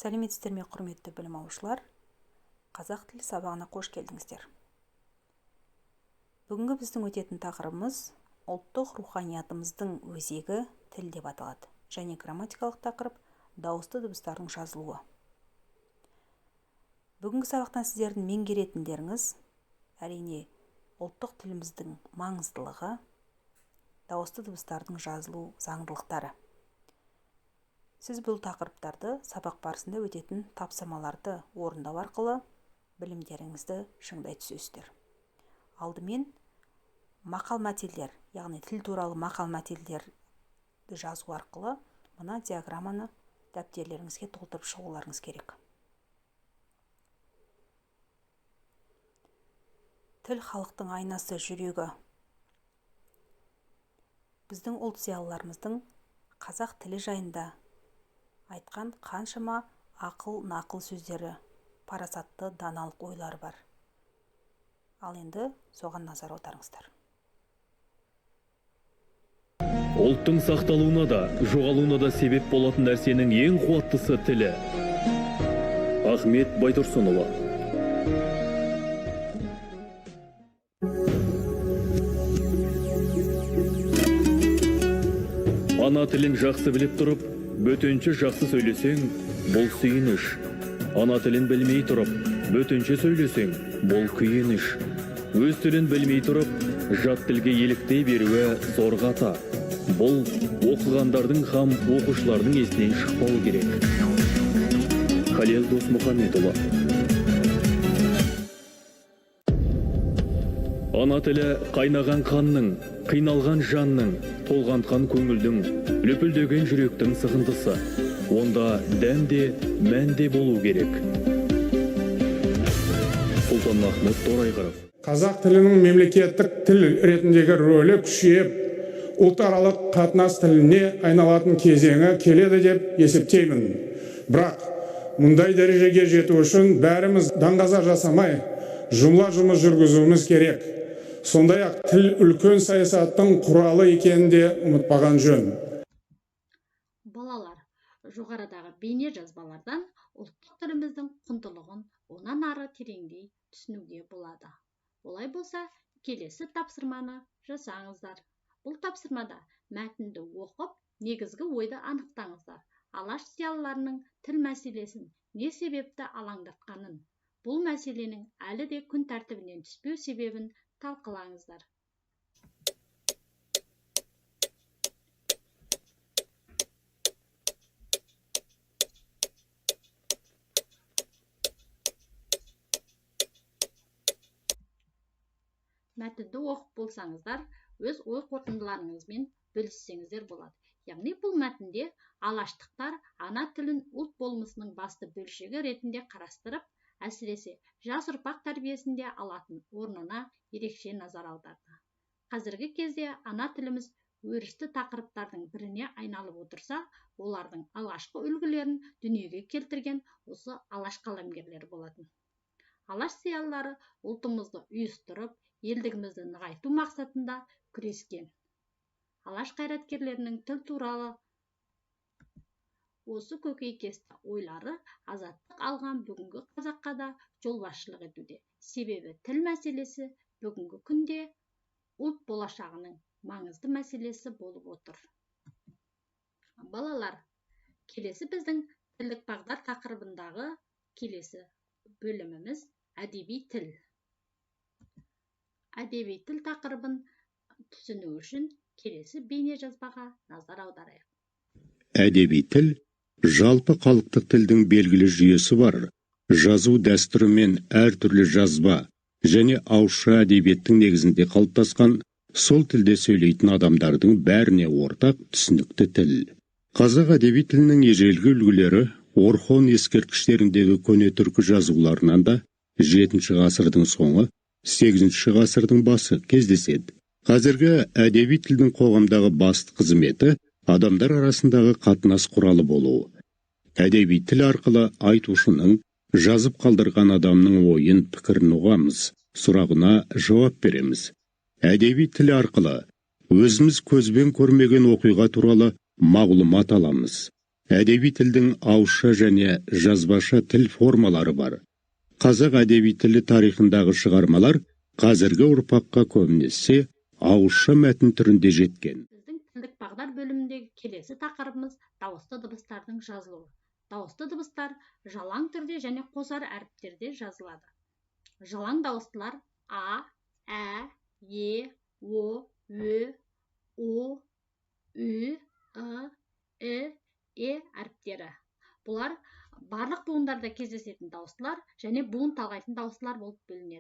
Сәлеметсіздер ме, құрметті білім алушылар? Қазақ тілі сабағына қош келдіңіздер. Бүгінгі біздің өтетін тақырыбымыз ұлттық руханиятымыздың өзегі тіл деп аталады. Және грамматикалық тақырып дауысты дыбыстардың жазылуы. Бүгінгі сабақтан сіздердің меңгеретіндеріңіз әрине ұлттық тіліміздің маңыздылығы, дауысты дыбыстардың жазылу заңдылықтары. Сіз бұл тақырыптарды сабақ барысында өтетін тапсырмаларды орындау арқылы білімдеріңізді шыңдай түсесіздер. Алдымен мақал-мәтелдер, яғни тіл туралы мақал-мәтелдерді жазу арқылы мына диаграмманы дәптерлеріңізге толтырып шығуларыңыз керек. Тіл халықтың айнасы, жүрегі. Біздің ұлт зиялыларымыздың қазақ тілі жайында айтқан қаншама ақыл-нақыл сөздері, парасатты даналық ойлары бар. Ал енді соған назар аударыңыздар. Ұлттың сақталуына да, жоғалуына да себеп болатын нәрсенің ең қуаттысы тілі. Ахмет Байтұрсынұлы. Ана тілін жақсы біліп тұрып, бөтенше жақсы сөйлесең, бұл сүйініш. Ана тілін білмей тұрып, бөтенше сөйлесең, бұл күйініш. Өз тілін білмей тұрып, жат тілге еліктей беруі зор қата. Бұл оқығандардың хам оқушылардың есінен шықпауы керек. Халел Досмұхамедұлы. Ана тілі қайнаған қанның, қиналған жанның, толғантқан көңілдің, лүпілдеген жүректің сығындысы. Онда дәм де, мән де болу керек. Сұлтанмахмұт Торайғыров. Қазақ тілінің мемлекеттік тіл ретіндегі рөлі күшейіп, ұлтаралық қатынас тіліне айналатын кезеңі келеді деп есептеймін. Бірақ мұндай дәрежеге жету үшін бәріміз даңғаза жасамай, жұмыла жұмыс жүргізуіміз керек. Сондай-ақ тіл үлкен саясаттың құралы екенін де ұмытпаған жөн. Балалар, жоғарыдағы бейне жазбалардан ұлттық тіліміздің құндылығын онан ары тереңдей түсінуге болады. Олай болса, келесі тапсырманы жасаңыздар. Бұл тапсырмада мәтінді оқып, негізгі ойды анықтаңыздар. Алаш зиялыларының тіл мәселесін не себепті алаңдатқанын, бұл мәселенің әлі де күн тәртібінен түспеу себебін талқылаңыздар. Мәтінді оқып болсаңыздар, өз ой қорытындыларыңызбен бөліссеңіздер болады. Яғни бұл мәтінде алаштықтар ана тілін ұлт болмысының басты бөлшегі ретінде қарастырып, әсіресе жас ұрпақ тәрбиесінде алатын орнына ерекше назар аударды. Қазіргі кезде ана тіліміз өрісті тақырыптардың біріне айналып отырса, олардың алғашқы үлгілерін дүниеге келтірген осы алаш қаламгерлері болатын. Алаш зиялылары ұлтымызды ұйыстырып, елдігімізді нығайту мақсатында күрескен. Алаш қайраткерлерінің тіл туралы осы көкейкесті ойлары азаттық алған бүгінгі қазаққа да жолбасшылық етуде. Себебі тіл мәселесі бүгінгі күнде ұлт болашағының маңызды мәселесі болып отыр. Балалар, келесі біздің тілдік бағдар тақырыбындағы келесі бөліміміз әдеби тіл. Әдеби тіл тақырыбын түсіну үшін келесі бейне жазбаға назар аударайық. Әдеби тіл жалпы халықтық тілдің белгілі жүйесі бар. Жазу дәстүрімен әртүрлі жазба және ауызша әдебиеттің негізінде қалыптасқан, сол тілде сөйлейтін адамдардың бәріне ортақ түсінікті тіл. Қазақ әдеби тілінің ежелгі үлгілері Орхон ескерткіштеріндегі көне түркі жазуларынан да 7-ші ғасырдың соңы, 8-ші ғасырдың басы кездеседі. Қазіргі әдеби тілдің қоғамдағы басты қызметі адамдар арасындағы қатынас құралы болуы. Әдеби тіл арқылы айтушының жазып қалдырған адамның ойын, пікірін ұғамыз, сұрағына жауап береміз. Әдеби тіл арқылы өзіміз көзбен көрмеген оқиға туралы мағлұмат аламыз. Әдеби тілдің ауызша және жазбаша тіл формалары бар. Қазақ әдеби тілі тарихындағы шығармалар қазіргі ұрпаққа көбінесе ауызша мәтін түрінде жеткен. Біздің тілдік бағдар бөліміндегі келесі тақырыбымыз дауысты дыбыстардың жазылуы. Дауысты дыбыстар жалаң түрде және қосар әріптерде жазылады. Жалаң дауыстылар А, Ә, Е, О, Ö, О, Ү, Е әріптері. Бұлар барлық буындарда кездесетін дауыстылар және буын талғайтын дауыстылар болып бөлінеді.